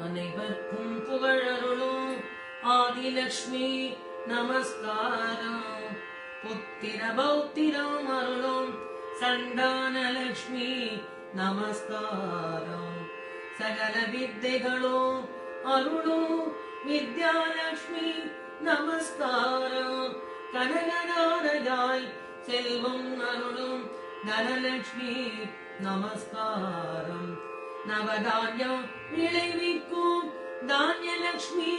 அனைவர்க்கும் புகழருளும் ஆதிலக்ஷ்மி நமஸ்காரம். புத்திர பௌத்திரம் அருளும் சண்டானலக்ஷ்மி நமஸ்காரம். சகல வித்தைகளும் அருளும் வித்யாலக்ஷ்மி நமஸ்காரம். கனகதாரகாய் செல்வம் அருளும் தனலக்ஷ்மி நமஸ்காரம். நவதானியம் விளைவிக்கும் தானியலக்ஷ்மி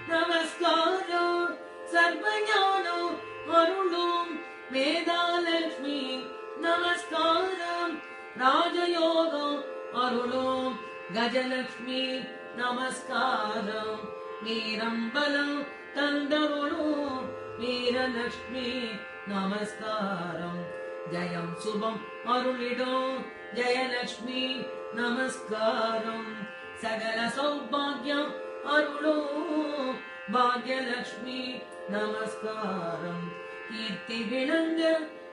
நமஸ்காரம். சர்வஞானம் அருளும் வேதாலக்ஷ்மி நமஸ்காரம். ராஜயோகம் அருளும் கஜலக்ஷ்மி நமஸ்காரம். வீரம் பலம் தந்தருளும் வீரலக்ஷ்மி நமஸ்காரம். ஜயம் சுபம் அருளிடும் ஜெயலக்ஷ்மி நமஸ்காரம். சகல சௌபாகியம் அருளும் பாக்யலக்ஷ்மி நமஸ்காரம். கீர்த்தி விளங்க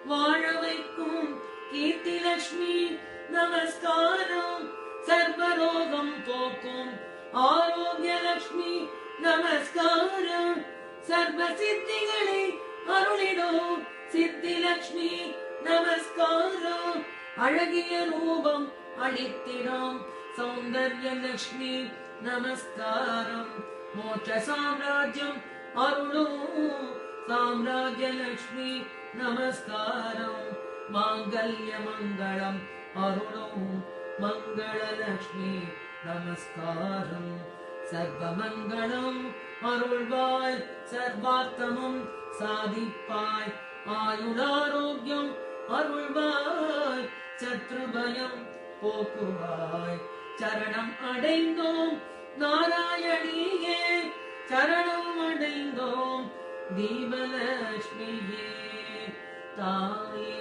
வாழ வைக்கும் கீர்த்திலக்ஷ்மி நமஸ்காரம். சர்வரோகம் போக்கும் ஆரோக்கியலக்ஷ்மி நமஸ்காரம். சர்வ சித்திகளை அருளிடும் சித்திலக்ஷ்மி நமஸ்காரம். அழகிய ரூபம் அளித்திடும் சௌந்தர்யலக்ஷ்மி நமஸ்காரம். மோட்ச சாம்ராஜ்யம் அருளும் சாம்ராஜ்யலக்ஷ்மி நமஸ்காரம். மாங்கல்ய மங்களம் அருளும் மங்களலக்ஷ்மி நமஸ்காரம். சர்வமங்களம் அருள்வாய் சர்வார்த்தமும் சாதிப்பாய். ஆயுளாரோக்கியம் அருள்வாய் சத்ருபயம் போக்குவாய். சரணம் அடைந்தோம் நாராயணியே சரணம் அடைந்தோம் தீபலக்ஷ்மியே தாயே.